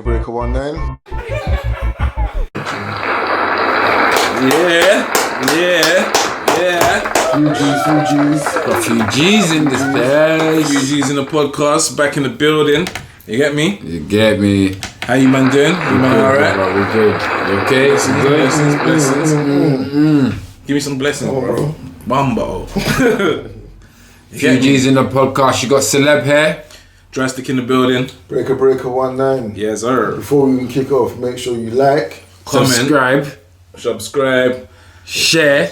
Breaker 19. Yeah. Got a few G's in this place. Few G's in the podcast, back in the building. You get me? You get me. How you man doing? You man alright? We're good. You okay? Blessings. Give me some blessings, bro. Bumbo. Few G's in the podcast. You got celeb here. Drastic in the building. Breaker 19. Yes, sir. Before we even kick off, make sure you like, Comment, subscribe, share,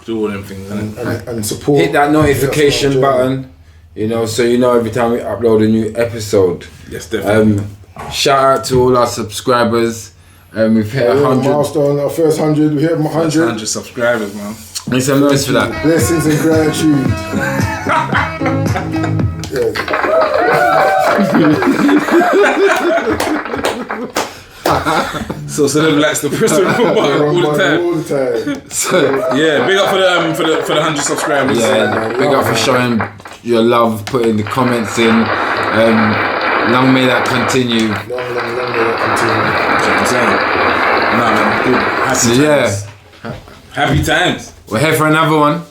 do all them things, and support. hit that notification button. You know, so you know every time we upload a new episode. Yes, definitely. Shout out to all our subscribers. We've hit 100 milestone. Our first 100. We hit 100. 100 subscribers, man. Make some noise for that. Blessings and gratitude. So celeb likes to press the wrong button all the time. So, Yeah, big up for the 100 subscribers. yeah, big up for showing your love, putting the comments in. Long may that continue. Long may that continue. That's what I'm saying. Nah, man, good. Happy times. We're here for another one.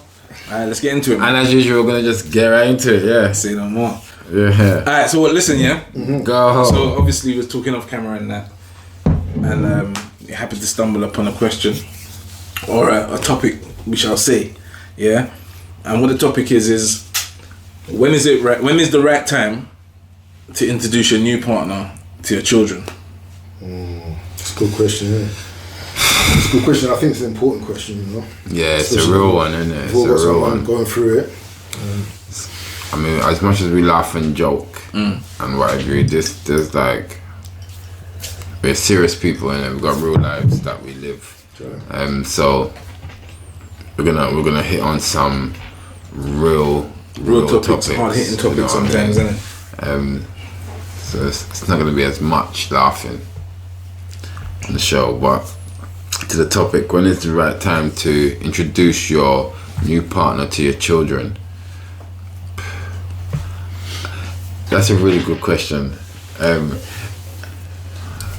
Alright, let's get into it, man. And as usual, we're gonna just get right into it. Yeah. Say no more. Yeah. Alright, so listen, yeah. Go home. So obviously we're talking off camera and that, and you happened to stumble upon a question or a topic, we shall say, yeah. And what the topic is when is the right time to introduce your new partner to your children? It's a good question, yeah. It's a good question. I think it's an important question, you know. Yeah, it's a real one, isn't it? It's a real one. Going through it. I mean, as much as we laugh and joke and what have you, there's like, we're serious people and we've got real lives that we live. Sure. So we're gonna hit on some real topics, hard hitting topics, you know sometimes, what I mean? isn't it? So it's not gonna be as much laughing on the show, but to the topic, when is the right time to introduce your new partner to your children? That's a really good question,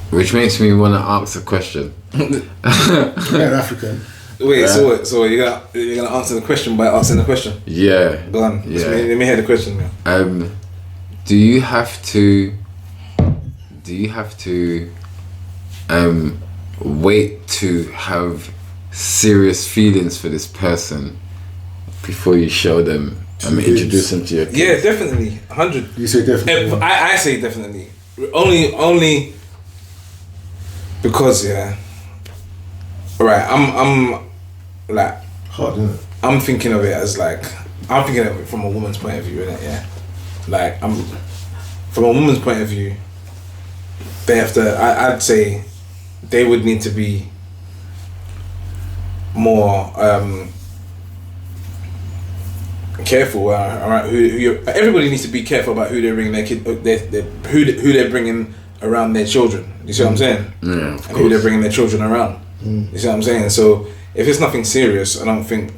which makes me want to ask a question. Yeah, African. Wait, Yeah. so you're gonna answer the question by asking the question? Yeah. Go on. Yeah. Let me hear the question, man. Do you have to wait to have serious feelings for this person before you show them introduce them to your kids? Yeah, definitely, 100. You say definitely. I say definitely. Only because Alright, I'm like Hard, isn't it? I'm thinking of it from a woman's point of view, innit? Yeah. Like from a woman's point of view, they have to. I'd say they would need to be more careful around everybody needs to be careful about who they're bringing their kid, who they're bringing around their children. You see what I'm saying? Yeah, of and course. who they're bringing their children around. You see what I'm saying? So if it's nothing serious, I don't think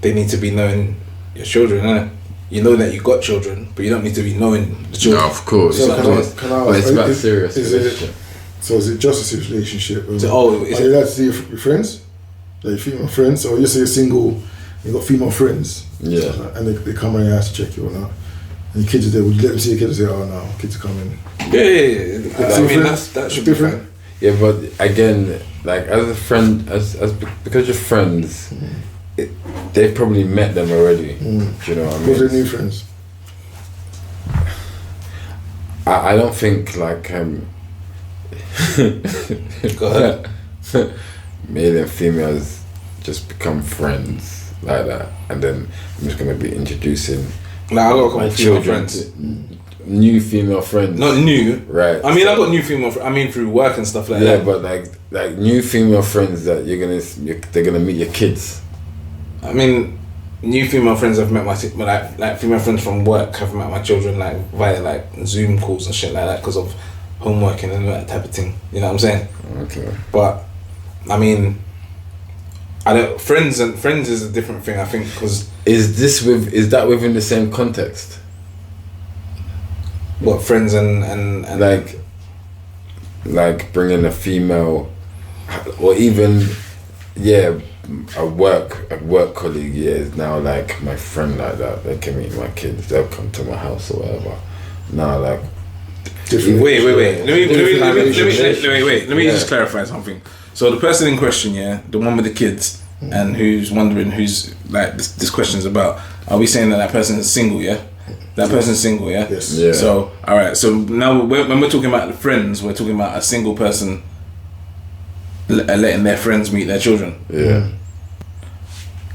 they need to be knowing your children. Innit? You know that you got children, but you don't need to be knowing the children. No, of course. So But it's about serious relationship. So is it just a serious relationship? Is Are you allowed to see your friends? Like your female friends? Or you say you're single, you got female friends? Yeah. And they come around your house to check you or not? And your kids are there, would you let them see your kids and say, oh no, kids are coming? Yeah. I mean, that should be different. fine. Yeah, but again, like as a friend, because you're friends, they've probably met them already. Do you know what I mean? Who's their new friends? I don't think like Go ahead. male and females just become friends like that, and then I'm just gonna be introducing Nah, I got a couple my female children friends. to new female friends. Not new. Right. I mean, I got new female. I mean, through work and stuff like Yeah, that. but like new female friends that they're gonna meet your kids. I mean, new female friends have met like female friends from work have met my children like via like Zoom calls and shit like that because of homework and that type of thing. You know what I'm saying? Okay. But I mean, friends is a different thing. I think because is that within the same context? What friends and like like bringing a female, or even a work colleague is now like my friend like that. They can meet my kids. They'll come to my house or whatever. Now like. Wait. Let me just clarify something. So the person in question, the one with the kids, and who's wondering who's like this question's about. Are we saying that person is single? Yeah, that person's single. Yeah. Yes. Yeah. So all right. So now when we're talking about the friends, we're talking about a single person letting their friends meet their children. Yeah.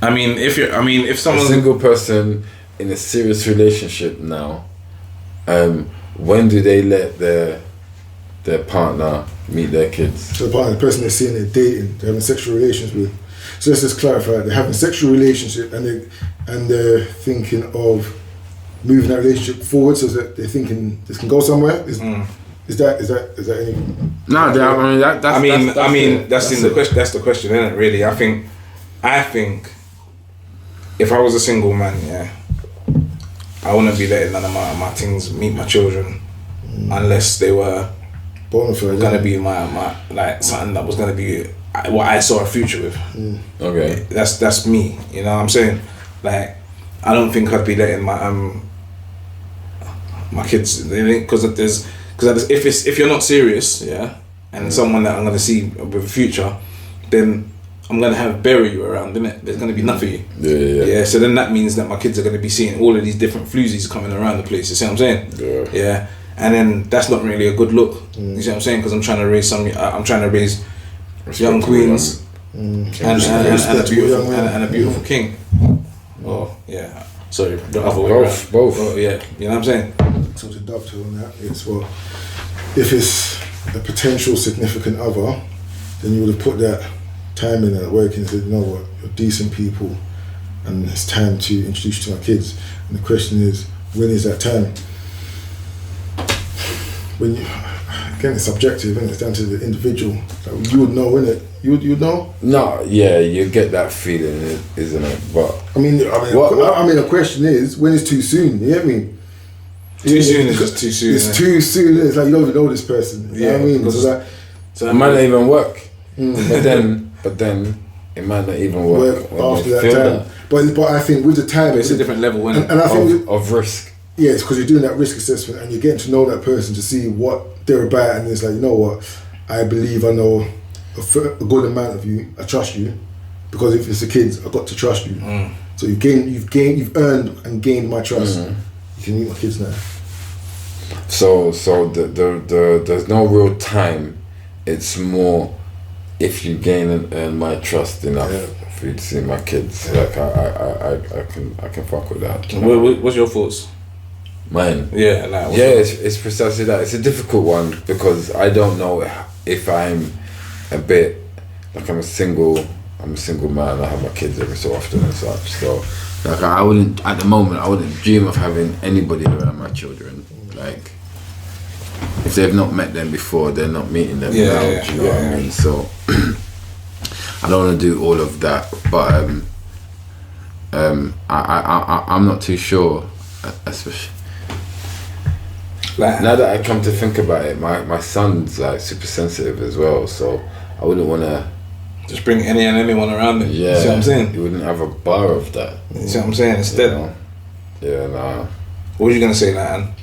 If someone's a single person in a serious relationship now, when do they let their partner meet their kids? So the person they're seeing, they're dating, they're having sexual relations with. So let's just clarify, they're having a sexual relationship and they're thinking of moving that relationship forward, so that they're thinking this can go somewhere. Is that any? No, That's the question, isn't it? Really, I think if I was a single man, I wouldn't be letting none of my things meet my children unless they were gonna be my like something that was gonna be what I saw a future with. Okay, that's me. You know what I'm saying? Like, I don't think I'd be letting my kids, because if you're not serious, and someone that I'm gonna see with a future, then I'm gonna bury you around, innit? There's gonna be enough of you. Yeah. So then that means that my kids are gonna be seeing all of these different floozies coming around the place. You see what I'm saying? Yeah. And then that's not really a good look. You see what I'm saying? Because I'm trying to raise young queens and a beautiful king. Oh yeah. Sorry, the other way around. Both. Oh yeah. You know what I'm saying? So to dovetail on that, it's if it's a potential significant other, then you would have put that time in and work and said, you know what, you're decent people and it's time to introduce you to my kids. And the question is, when is that time? Again, it's subjective and it's down to the individual. Like, you would know, innit? You'd know? No, you get that feeling, isn't it? But the question is, when is too soon? You get me? Too soon is just too soon. It's too soon. It's like you don't even know this person. You know what I mean? So it might not even work. But then it might not even work after that time. But I think with the time, it's a different level, and I think of risk. Yeah, it's because you're doing that risk assessment and you're getting to know that person to see what they're about, and it's like, you know what, I believe I know a good amount of you. I trust you because if it's the kids, I've got to trust you. So you've earned and gained my trust. You can meet my kids now. So there's no real time. It's more if you gain and earn my trust enough for you to see my kids. Like I can fuck with that. What's your thoughts? Mine. It's precisely that. It's a difficult one because I don't know if I'm a bit like I'm a single man. I have my kids every so often and such. So like I wouldn't at the moment. I wouldn't dream of having anybody around my children. Like if they've not met them before, they're not meeting them now. Do you know what I mean? So I don't want to do all of that, but I'm not too sure, especially. Now that I come to think about it, my son's like super sensitive as well, so I wouldn't want to just bring any and anyone around him. Yeah, you see what I'm saying? You wouldn't have a bar of that. You see what I'm saying? Instead, nah. What was you gonna say, Lan?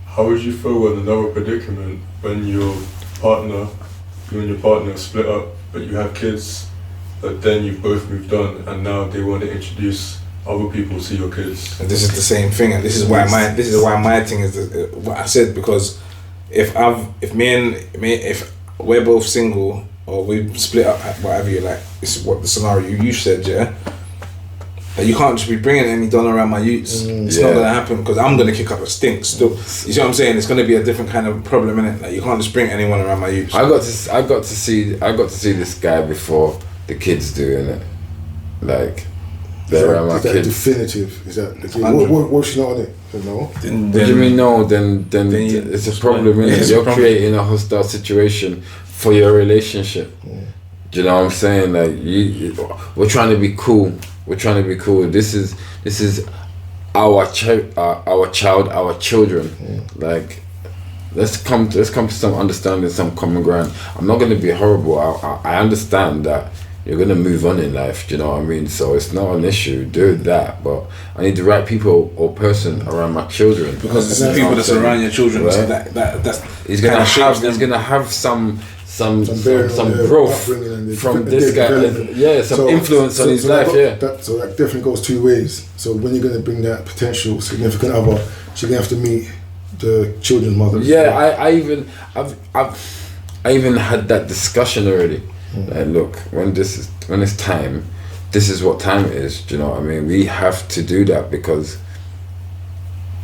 How would you feel in another predicament when you and your partner split up, but you have kids, but then you've both moved on, and now they want to introduce other people to your kids? And this is the same thing, and this is why my thing is what I said, because if we're both single or we split up, whatever you like, this is what the scenario you said, that you can't just be bringing any done around my youths. It's not gonna happen because I'm gonna kick up a stink still. You see what I'm saying? It's gonna be a different kind of problem, innit? Like you can't just bring anyone around my youths. I got to see this guy before the kids do, innit? Like they're around my kids. Definitive? Is that what's not on it? No. What do you mean no? Then it's a problem, innit? You're creating a hostile situation for your relationship. Do you know what I'm saying? Like we're trying to be cool. This is our child, our children. Like let's come to some understanding, some common ground. I'm not going to be horrible. I understand that you're going to move on in life, do you know what I mean? So it's not an issue, do that, but I need the right people or person around my children. Because it's the people that's around your children, right? So that's he's going to have some growth from this guy, some influence on his life, so that definitely goes two ways. So when you're going to bring that potential significant other, she's going to have to meet the children's mother. Yeah, I even had that discussion already. Like, look, when it's time, this is what time it is. Do you know what I mean? We have to do that because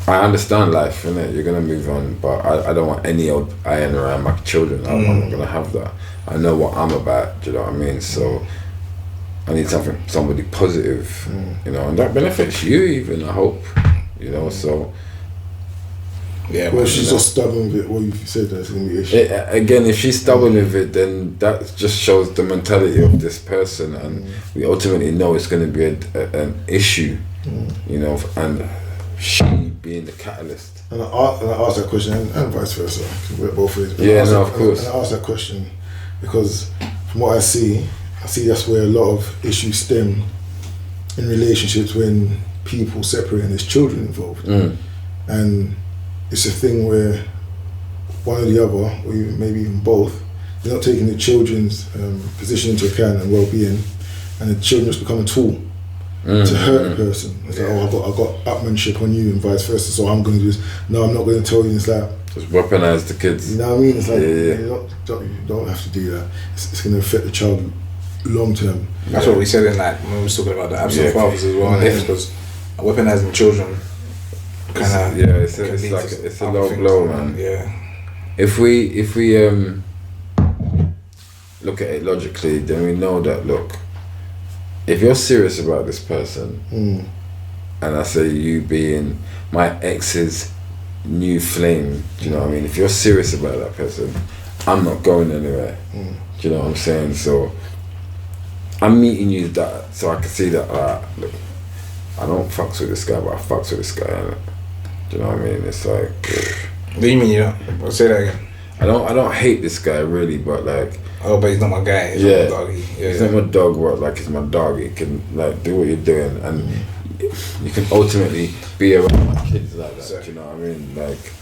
I understand life, innit? You're gonna move on, but I don't want any old iron around my children. I'm not gonna have that. I know what I'm about. Do you know what I mean? So I need somebody positive, you know, and that benefits you even. I hope, you know. So. Yeah, well, she's just stubborn with it. Well, you said that's going to be an issue. Again, if she's stubborn with it, then that just shows the mentality of this person, and we ultimately know it's going to be an issue, you know, and she being the catalyst. And I asked that question, and vice versa. We're both ways. Yeah, no, of course. And I asked that question because from what I see that's where a lot of issues stem in relationships when people separate and there's children involved, and it's a thing where one or the other, or even maybe even both, they're not taking the children's position into account and well-being, and the children just become a tool to hurt the person. It's like, I got upmanship on you and vice versa, so I'm going to do this. No, I'm not going to tell you. It's like just weaponize the kids. You know what I mean? It's like you don't have to do that. It's going to affect the child long term. That's what we said in that when we was talking about the absent fathers as well. Because weaponizing children. It's a low blow, man. Yeah. If we look at it logically, then we know that, look, if you're serious about this person, and I say you being my ex's new flame, do you know what I mean? If you're serious about that person, I'm not going anywhere. Do you know what I'm saying? So I'm meeting you that so I can see that look, I don't fucks with this guy, but I fucks with this guy, innit? Do you know what I mean? It's like, what do you mean you don't? I'll say that again. I don't hate this guy really, but like, but he's not my guy. He's not my doggy. He's not my dog, but like he's my dog. He can like do what you're doing, and you can ultimately be around my kids like that. Do you know what I mean? Like,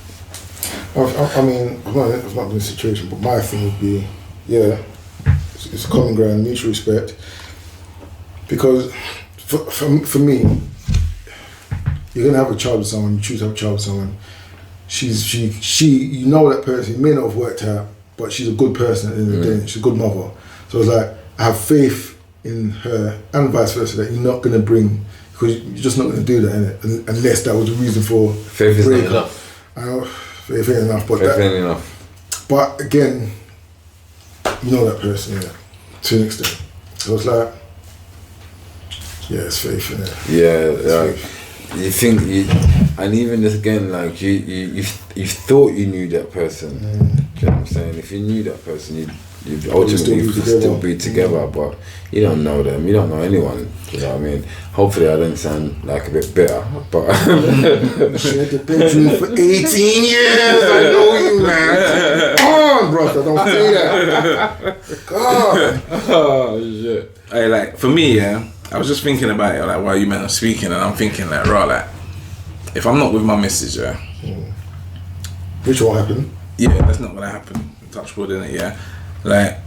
I mean, it's not the situation, but my thing would be, it's a common ground, mutual respect, because for me, you're gonna have a child with someone. You choose to have a child with someone. She. You know that person. It may not have worked out, but she's a good person at the end of the day. She's a good mother. So it's like I have faith in her, and vice versa. That you're not gonna bring, because you're just not gonna do that, innit? Unless that was the reason for faith is not enough. I know faith ain't enough, but faith ain't enough. But again, you know that person, to an extent. So it's like, it's faith in it. Yeah. You think and even this again, like you thought you knew that person. Do you know what I'm saying? If you knew that person, you'd ultimately still be together, but you don't know them. You don't know anyone. You know what I mean? Hopefully, I didn't sound like a bit bitter, but shared the bedroom for 18 years. I know you, man. Come on, brother, don't say that. God. Oh shit. Hey, like for me, I was just thinking about it, like while you men are speaking, and I'm thinking like, like, if I'm not with my missus, which won't happen. Yeah, that's not gonna happen. Touch wood, innit? Yeah, like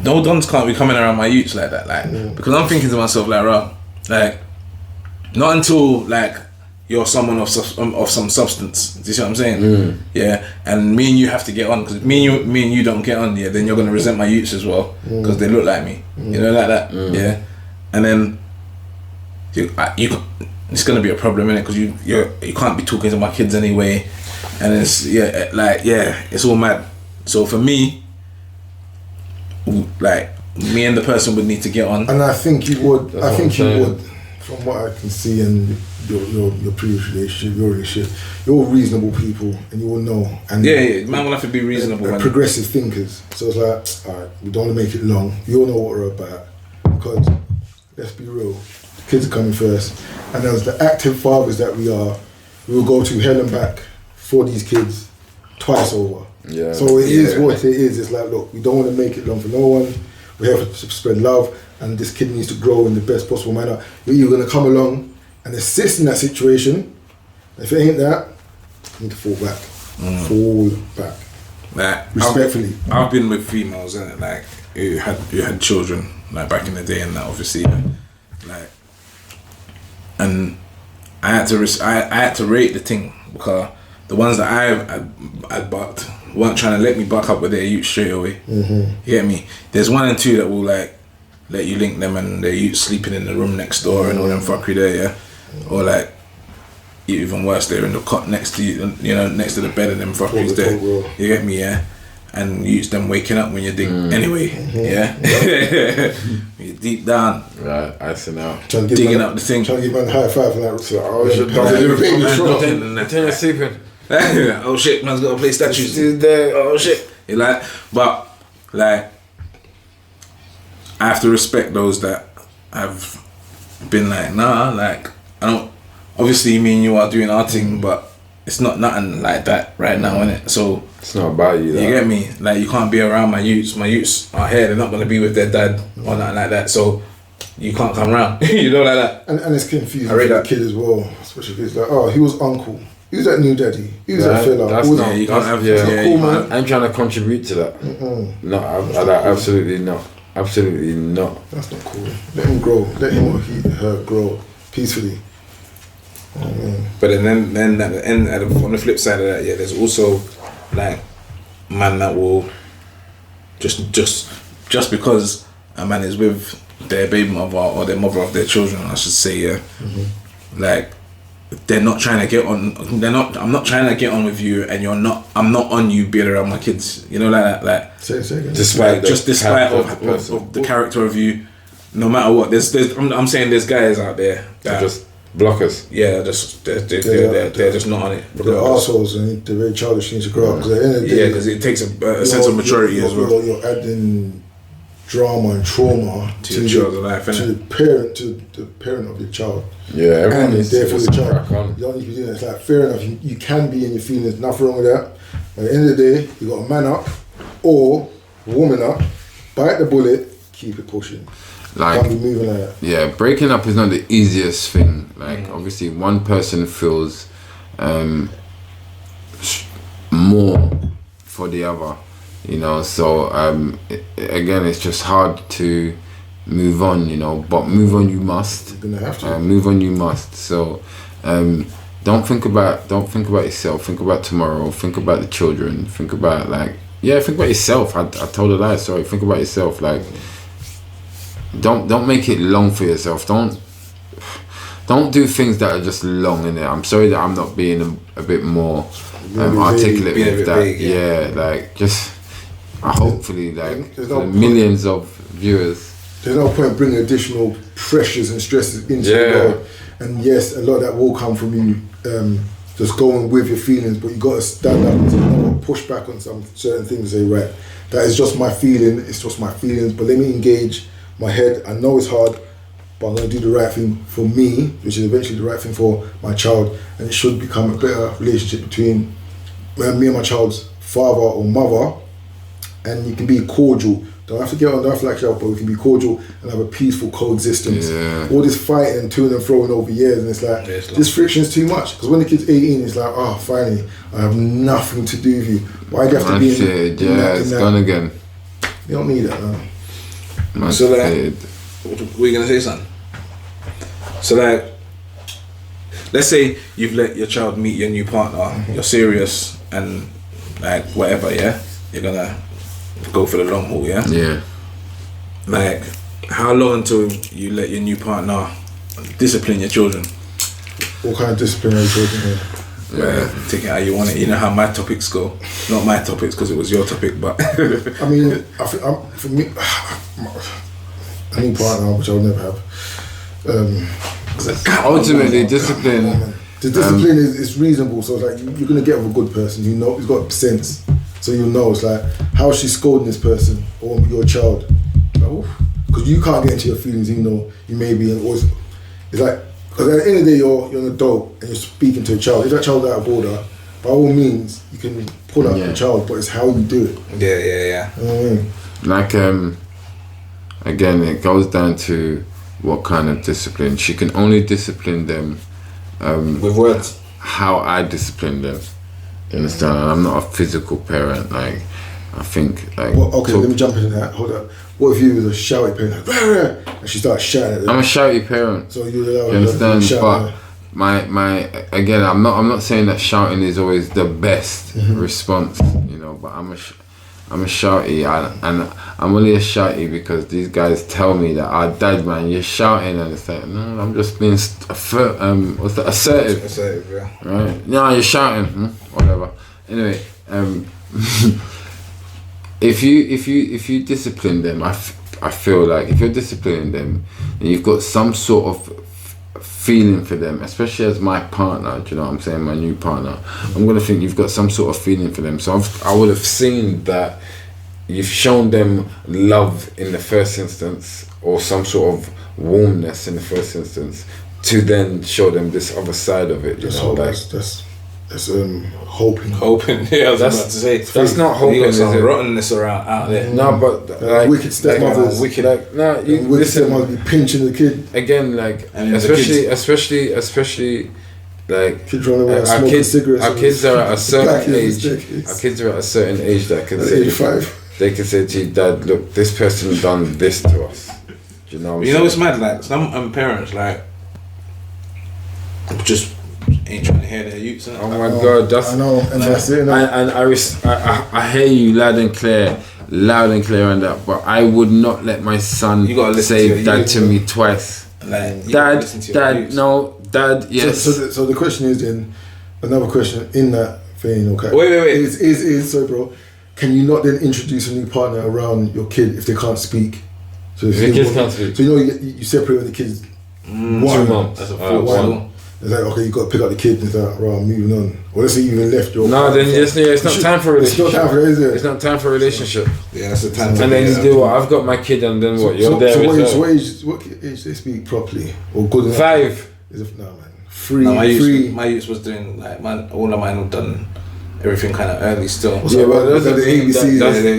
no dons can't be coming around my youths like that, like because I'm thinking to myself like, like not until like you're someone of some substance. Do you see what I'm saying? Yeah, and me and you have to get on, because me and you don't get on. Yeah, then you're gonna resent my youths as well because they look like me. You know, like that. Yeah, and then you it's gonna be a problem, innit? Because you can't be talking to my kids anyway, and it's it's all mad. So for me, like me and the person would need to get on, and I think you would. I think you would, from what I can see in your previous relationship, your relationship, you're all reasonable people, and you will know. And man will have to be reasonable. And progressive thinkers. So it's like, all right, we don't want to make it long. You all know what we're about, because let's be real, the kids are coming first, and as the active fathers that we are, we will go to hell and back for these kids twice over. Yeah. So it is what it is. It's like, look, we don't want to make it long for no one. We're here to spread love, and this kid needs to grow in the best possible manner. You're either going to come along and assist in that situation. If it ain't that, you need to fall back. Fall back. Like, Respectfully. I've been with females, innit? Like, who had children, like back in the day, and that obviously, like, and I had to rate the thing, because the ones that I bucked weren't trying to let me buck up with their youth straight away. You get me? There's 1 and 2 that will like let you link them and their youth sleeping in the room next door and all them fuckery there, yeah. Or like even worse, they're in the cot next to you, next to the bed and them fuckeries there. You get me, yeah. And you use them waking up when you dig anyway, yeah. You're deep down, Right, icing out. digging up the thing. Trying to give man a high five and that. So, oh, should Turn your sleeping. Oh shit, man's gotta play statues. Still there. Oh shit. You like, but like, I have to respect those that have been like, nah, like, I don't. Obviously, me and you are doing our thing, but it's not nothing like that right now, innit? So It's not about you. you get me? Like, you can't be around my youths. My youths are here. They're not gonna be with their dad or nothing like that. So you can't come around. You know, like that. And it's confusing I for read the that. kid as well, especially if it's like, oh, he was uncle. He was that new daddy. He was that fella. That's He was not. you can't have- Yeah, yeah, yeah, you cool, man. I'm trying to contribute to that. No, absolutely not. Absolutely not. That's not cool. Let him grow. Let him or her grow peacefully. But then at the end, on the flip side of that, yeah, there's also like man that will just because a man is with their baby mother or their mother of their children, I should say, yeah, like they're not trying to get on. I'm not trying to get on with you, and you're not. I'm not on you being around my kids. You know, like that. Like Say it again. Despite despite character of the person. of the character of you, no matter what. I'm saying there's guys out there that Just blockers. they're just not on it. But they're assholes and they're very childish. They need to grow up. Because at the end of the day, Yeah, because it takes a sense of maturity as well. You're adding drama and trauma To your child's life, to innit? the parent of your child. Yeah, everyone And needs to therefore just the child. crack on. You don't need to be doing that. It's like, fair enough, you can be in your feelings, nothing wrong with that. But at the end of the day, you got to man up or woman up, bite the bullet, keep it pushing. Like, Can't be moving like that. yeah, breaking up is not the easiest thing. Like, obviously, one person feels more for the other, you know. So again, it's just hard to move on, you know. But move on, you must. You're gonna have to. Move on, you must. So don't think about yourself. Think about tomorrow. Think about the children. Think about think about yourself. I told a lie. Sorry. Think about yourself. Like, don't make it long for yourself. Don't do things that are just long in there. I'm sorry that I'm not being a bit more articulate Being a with bit that. vague, yeah, like just hopefully like There's for no the point. millions of viewers. There's no point bringing additional pressures and stresses into Yeah. the world. And yes, a lot of that will come from you just going with your feelings, but you got to stand up and say, you know what, push back on some certain things and say, right, that is just my feeling, it's just my feelings, but let me engage my head. I know it's hard, but I'm going to do the right thing for me, which is eventually the right thing for my child, and it should become a better relationship between me and my child's father or mother, and you can be cordial. Don't have to get on, don't have to like each other, but we can be cordial and have a peaceful coexistence. Yeah. All this fighting and to and fro over years, and it's like, this friction is too much. Because when the kid's 18, it's like, oh, finally, I have nothing to do with you. Why do you have to be in that? It's gone again. You don't need that, man. Man, So, like, said, were you gonna say something? So like, let's say you've let your child meet your new partner, you're serious and like whatever, yeah? You're gonna go for the long haul, yeah? yeah. Like, how long until you let your new partner discipline your children? What kind of discipline are you talking here? Take it how you want it. You know how my topics go. Not my topics because it was your topic, but I mean, for me, a new partner, which I'll never have. Ultimately, discipline. The discipline is reasonable, so it's like you're gonna get with a good person. You know, he's got sense, so you know it's like how is she scolding this person or your child, because you can't get into your feelings. You know, you may be, and always it's like because at the end of the day, you're an adult and you're speaking to a child. If that child's out of order, by all means, you can pull out the child, but it's how you do it. Yeah. You know what I mean? Like, again, it goes down to what kind of discipline. She can only discipline them with words. How I discipline them. You understand? And I'm not a physical parent. Like, I think, like... Well, okay, let me jump into that. Hold up. What if you was a shouty parent, like, rah, rah, and she starts shouting at them? I'm a shouty parent. So you understand? shout But my again, I'm not saying that shouting is always the best response, you know. But I'm a shouty, and I'm only a shouty because these guys tell me that, dad, man, you're shouting, and it's like, no, I'm just being assertive. Assertive, yeah. Right? No, you're shouting, whatever. Anyway, if you discipline them, I feel like if you're disciplining them, and you've got some sort of feeling for them, especially as my partner, do you know what I'm saying, my new partner, I'm gonna think you've got some sort of feeling for them. So I would have seen that you've shown them love in the first instance, or some sort of warmness in the first instance, to then show them this other side of it. You know, like that's hoping. Hoping, yeah. I was about to say that's not hoping. You got some is it? rottenness around out there. No, but like wicked stepmothers. Wicked, like no. You wicked listen. stepmothers be pinching the kid. Again, like And especially like kids running around smoking cigarettes. Our kids are at a certain age. Ridiculous. Our kids are at a certain age that can At say, 85. they can say to you, Dad, look, this person done this to us. Do you know? What I'm You know, it's saying? mad. Like some parents, like just ain't trying to hear their youths. Oh my God, that's I know, and that's it. and I hear you loud and clear on that. But I would not let my son You gotta listen say to your that youth, to me twice. Like, you gotta listen to your Dad, youths. no, Dad, yes. So the question is then, another question in that vein, okay? Wait. Is sorry, bro. Can you not then introduce a new partner around your kid if they can't speak? So if The kids can't speak. So you separate when the kids 2 months. That's a One. full. It's like, okay, you got to pick up the kid. It's like, right, I'm moving on. Or let's say you even left your. No, then it's not time for a It's relationship. not time for that, is it? It's not time for a relationship. Yeah, that's the time. And then you do what? I've got my kid, and then what? You're there with her. What age they speak properly or good enough? 5. Is it, no, man. 3. No, my 3. youth was doing like all of mine have done everything kind of early still. Yeah, but that's the ABC.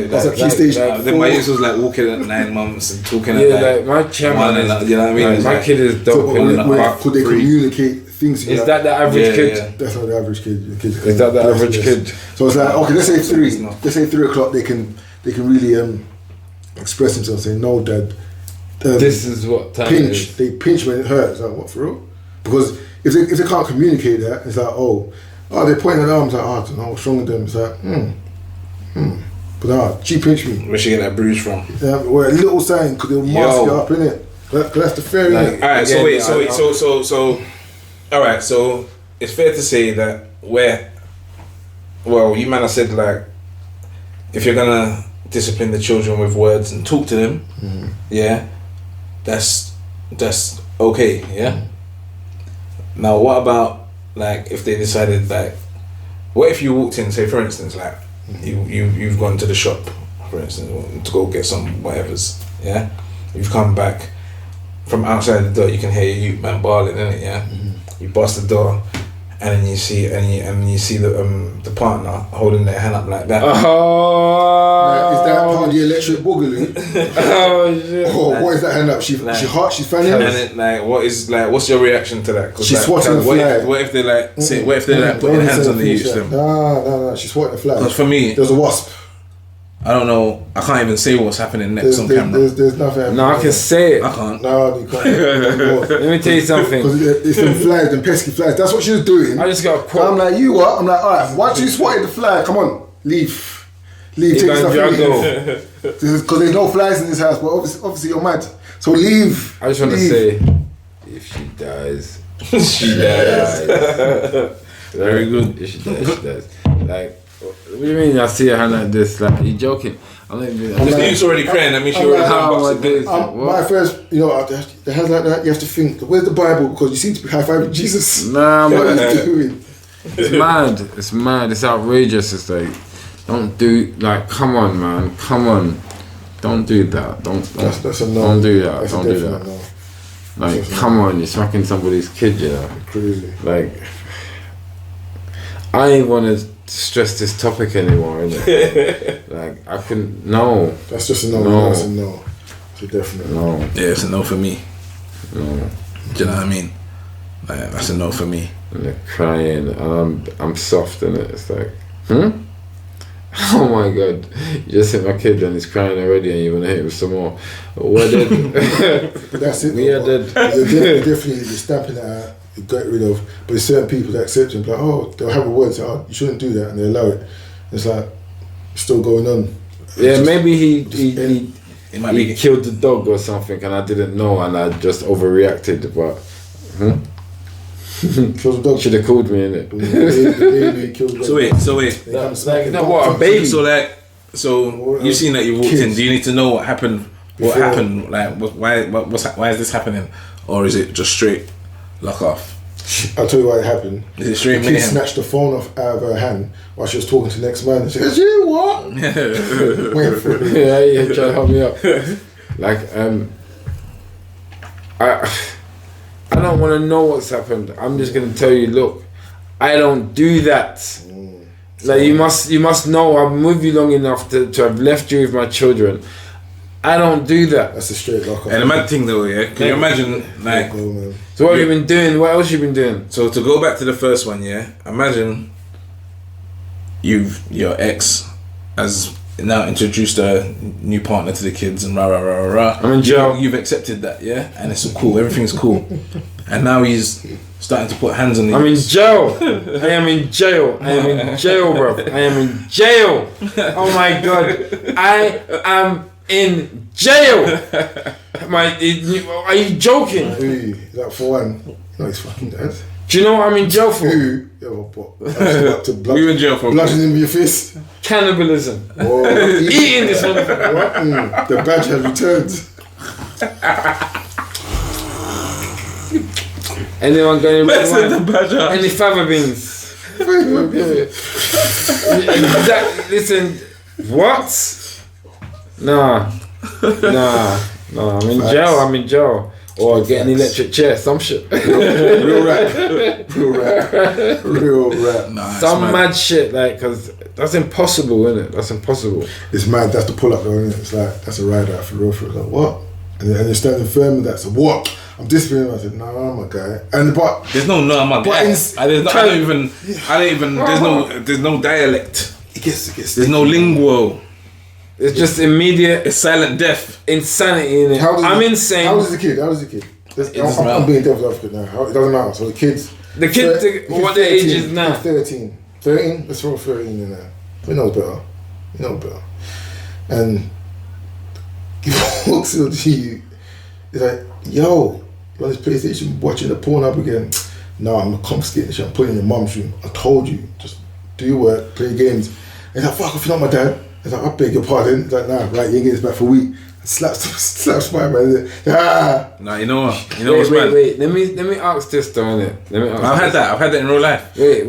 That's a key stage. Then my youth was like walking at 9 months and talking Yeah, at like my chairman is, you know what I mean? like, It's my like- kid is So, dope. could they communicate things? Is that the average kid? Yeah. That's not the average kid. The kids Is that the yes, average yes. kid? So it's like, okay, let's say 3. It's not. Let's say 3 o'clock. They can really express themselves. Say, no, Dad. This is what time it pinch. is. They pinch when it hurts. Like, what, for real? Because if they can't communicate that, it's like, oh, they're pointing at arms. Like, I don't know what's wrong with them. It's like, But she pinched me. Where she get that bruise from? Or a little sign because they'll mask it up, innit? That's the fair, innit? Alright, so alright, so it's fair to say that you man have said like, if you're gonna discipline the children with words and talk to them, yeah, that's okay, yeah. Now what about like if they decided like, what if you walked in, say for instance, like you've gone to the shop, for instance, to go get some whatevers, yeah, you've come back from outside the door, you can hear your youth man bawling, innit, yeah. You bust the door, and then you see the partner holding their hand up like that. Oh, Is that part of the electric boogaloo? oh shit! Oh, what is that hand up? She hot? She's fanning? And then what's your reaction to that? Cause She's swatting the flag. What if they're putting their hands on the youth? No, she's swatting the flag. Because for me, there's a wasp. I don't know. I can't even say what's happening next on camera. There's nothing. No, I can say it. I can't. No, you can't. Let me tell you something. Because it's them flags, them pesky flags. That's what she was doing. I just got a I'm quote. like, you what? I'm like, alright, once you swatted the flag, come on, leave. Take stuff because there's no flags in this house, but obviously you're mad. So leave. I just want to say, if she dies, She dies. very good. If she dies. Like, what do you mean? I see her hand like this. Like, are you joking? I'm not even. If the youth's already crying, that means she already How done am I boxing. doing? My first, the hands like that, you have to think, where's the Bible? Because you seem to be high-fiving Jesus. Nah, What man. are you doing? It's mad. It's mad. It's outrageous. It's like, don't do, like, come on, man. Come on. Don't do that. That's a no. Don't do that. That's a Don't do definite that. no. Like, come on. You're smacking somebody's kid, you know. Crazy. Like, I ain't want to stress this topic anymore, innit? Like, I couldn't. No. That's just a no. No. That's a no. It's a definite No. Yeah, it's a no for me. No. Do you know what I mean? Like, that's a no for me. And they're crying, and I'm soft, innit? It's like, oh my god, you just hit my kid and he's crying already, and you want to hit him with some more. We're dead. But that's it. We are dead. Definitely, you're stamping it out. You get rid of, but there's certain people that accept it, like, oh, they'll have a word and say, oh, you shouldn't do that, and they allow it. It's like, still going on. Yeah, Just, maybe he might be killed the dog or something, and I didn't know, and I just overreacted. But kills the dog. should have called me, innit? The baby kills the dog. So wait. So you've seen that you walked in. Do you need to know what happened? What Before. happened? Like, why is this happening? Or is it just straight lock off? I'll tell you why it happened. Is it straight The kid mayhem? snatched the phone off out of her hand while she was talking to the next man, and she goes, "You what?" Wait for it. Yeah, trying to help me up. Like, I don't want to know what's happened. I'm just gonna tell you, look, I don't do that. Like, you must know I'm with you long enough to have left you with my children. I don't do that. That's a straight lock off. And the mad thing though, yeah, can you imagine, like, Oh, man. So what have you been doing? What else you been doing? so to go back to the first one, yeah, imagine your ex has now introduced a new partner to the kids and rah rah rah rah rah. I'm in jail. You've accepted that, yeah, and it's cool, everything's cool, and now he's starting to put hands on you. I'm in jail. I am in jail. I am in jail, bro. I am in jail. Oh my god. I am in jail. Are you joking? Who? Like, for one, no, he's fucking dead. Do you know what I'm in jail for? Who? Yeah, well, what? To blood, We were in jail for bludgeon him with your fist. Cannibalism. Oh, Eating this motherfucker. What? The badge has returned. Anyone going to badger. any fava beans? Listen, what? Nah, I'm in jail. I'm in jail. Or get an electric chair, some shit. Real rap. Nah, it's Some mad. mad shit, like, cause that's impossible, isn't it? That's impossible. It's mad. That's the pull up, though, isn't it? It's like, that's a ride out for real. For like, what? And you're standing firm with that. So what? I'm disciplining. I said, no, I'm a guy. And but There's no I'm a guy. There's no dialect. it gets. There's no lingual. It's just immediate It's silent death. insanity in it. I'm insane. How old is the kid? I'm being devil's advocate now. It doesn't matter. So the kids. The kid, what their age is now? 13. 13? Let's throw 13 in there. He knows better. And he walks into you. He's like, yo, you on this PlayStation watching the porn up again? No, I'm confiscating this shit. I'm putting it in your mum's room. I told you. Just do your work, play games. And he's like, fuck, if you're not my dad. He's like, I beg your pardon. He's like, nah, right, you ain't getting this back for a week. Slaps my man. Ah. Nah, you know what? You know what's mad? Wait. Let me ask this though, innit? I've had that in real life. Wait.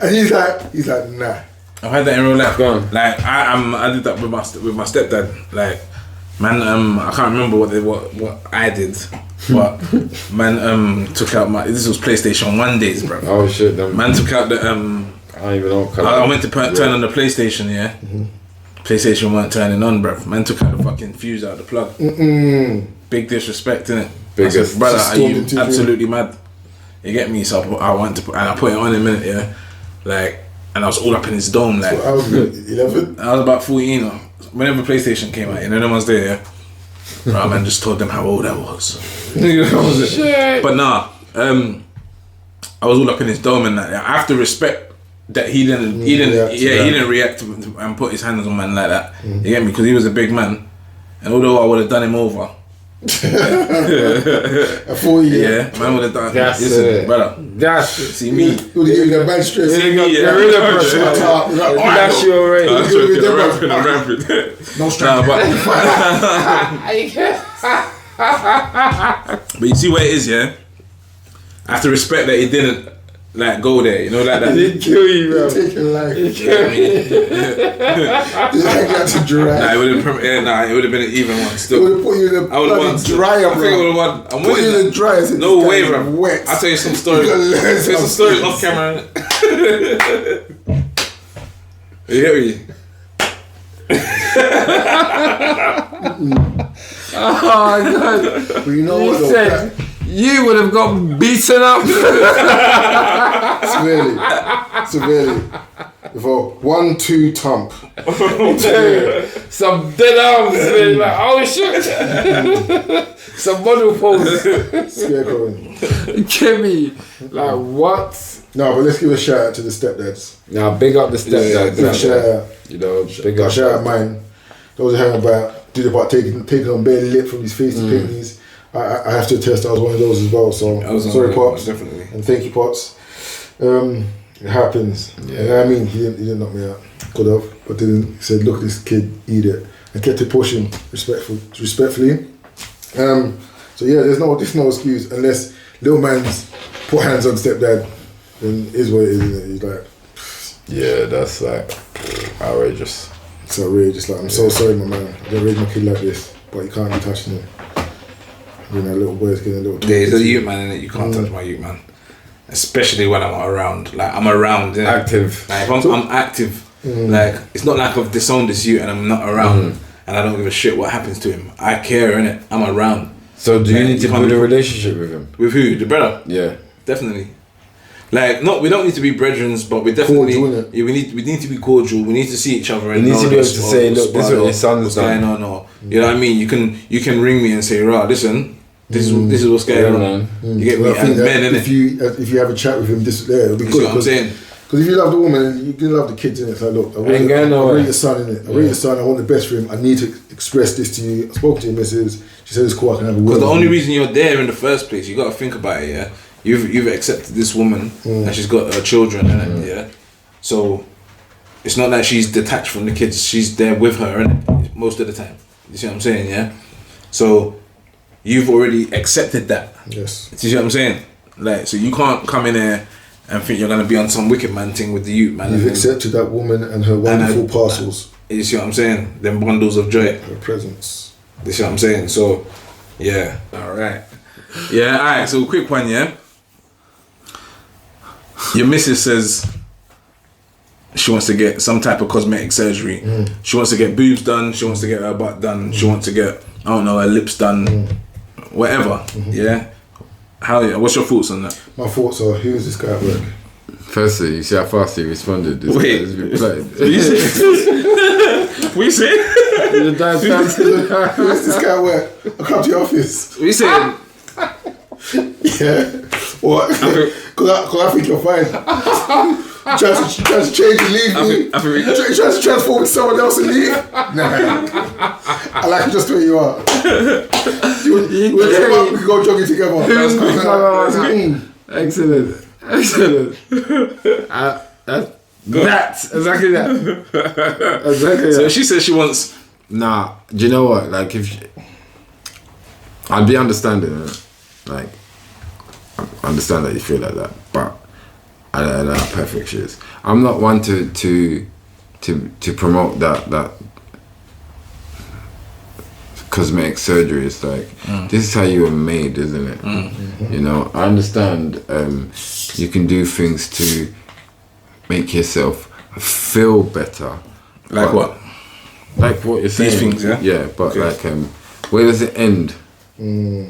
And he's like, nah. I've had that in real life. Go on. Like I did that with my stepdad. Like, man, I can't remember what I did, but man took out this was PlayStation 1 days, bro. Oh shit, Man took out the I don't even know. I went to turn on the PlayStation, yeah. Mm-hmm. PlayStation weren't turning on, bruv. Man took out the fucking fuse out of the plug. Big disrespect, innit? Biggest. I said, brother, are you Stormed into absolutely mad? You get me? So I put it on in a minute, yeah. Like, and I was all up in his dome, like. I was 11. I was about 14. Or whenever PlayStation came out, you know, them was there, yeah. Right, man, just told them how old I was. Shit. But nah, I was all up in his dome and that. I have to respect that he didn't react and put his hands on man like that. You get me? Because he was a big man, and although I would have done him over, At 40 years. yeah, man would have done. That's Listen, it. brother, That's it. see me. You would have given that bad stress. Gorilla pressure. That's your rate. I'm You're joking, doing I'm rapping. No stress. But you see where it is, yeah? I have to respect that he didn't like go there, you know, like that. He'd kill you, bro. Taking life. He'd kill you. Like that to dry. Nah, it would have been an even one It still. would have put you in the I would have won. bloody dryer, I think I bro. would have won. I'm Put you winning in the that. dryer. Said, No this way, guy bro. is wet. I'll tell you some stories. You gotta learn I'll tell you some some stories skills. off camera. You hear me? Oh God! But you know You what though? said you would have got beaten up. Severely. With a 1-2 thump. Some dead arms, man. Like, oh shit! Some model pose. Scarecrowing. Kimmy, like what? No, but let's give a shout out to the stepdads. Now big up the stepdad. Big shout out. You know, big Got up. shout out mine. Those who hang about, did about taking on bare lip from his face to picnics. I have to attest I was one of those as well. So I was sorry, on Pops. definitely. And thank you, Pops. It happens. Yeah. And I mean, he didn't knock me out. Could have, but didn't. He said, "Look at this kid, eat it," and kept it pushing respectfully. So yeah, there's no excuse unless little man's put hands on stepdad. Then it is what it is. Isn't it? He's like, Yeah, that's like outrageous. it's outrageous. Like, I'm so sorry, my man. I didn't raise my kid like this, but you can't be touching him. You know, little boy's getting a little. Yeah, he's a youth man, innit? You can't touch my youth man. Especially when I'm around. Like, I'm around, innit? Active. Like, if I'm active, like, it's not like I've disowned this youth and I'm not around and I don't give a shit what happens to him. I care, innit? I'm around. So do you Like, need to you can't build a be- relationship with him? With who? The brother? Yeah. Definitely. Like, we don't need to be brethren, but we definitely Cordial, innit? yeah, we need to be cordial. We need to see each other and You need know to be able to what's- say, what's look, this is what your son's what's done. going on, or you know what I mean. You can ring me and say, right, listen, this is what's going Yeah, on. man. You get me? Well, I think And that men, innit? if you have a chat with him, this it'll be You good. see what I'm saying? Because if you love the woman, you can love the kids in it. So look, I Ain't going rate nowhere. your son in it. I rate your son. I want the best for him. I need to express this to you. I spoke to your missus. She said it's cool. I can have a word. Because the with only you. reason you're there in the first place, you got to think about it. Yeah, you've accepted this woman and she's got her children, innit? Yeah, so it's not that she's detached from the kids. She's there with her, innit? Most of the time. You see what I'm saying? Yeah. So you've already accepted that. Yes. You see what I'm saying? Like, so you can't come in here and think you're gonna be on some wicked man thing with the youth, man. You've and accepted that woman and her wonderful parcels, you see what I'm saying? Them bundles of joy. her presents. You see what I'm saying? So, yeah. All right. Yeah. All right. So, quick one. Yeah. Your missus says she wants to get some type of cosmetic surgery. She wants to get boobs done. She wants to get her butt done. She wants to get, I don't know, her lips done. Whatever. Yeah. What's your thoughts on that? My thoughts are, who is this guy at work? Firstly, you see how fast he responded. This Wait. guy has replied. What you say? The dad answered. Who is this guy at work? I come to your office. What you saying? Yeah. What? Because I think you're fine. Trying to change and leave me. I think Trying to transform into someone else and leave. Nah. I like you just the way you are. We can go jogging together. That's good. Mm. Excellent. That's exactly that. Exactly So that. she says she wants. Nah, do you know what? Like, I'd be understanding, innit? Like, I understand that you feel like that, but I don't know how perfect she is. I'm not one to promote that cosmetic surgery. It's like this is how you were made, isn't it? You know, I understand. You can do things to make yourself feel better. Like but- what? Like what you're saying. These things, yeah? Yeah, but Okay. like, where does it end?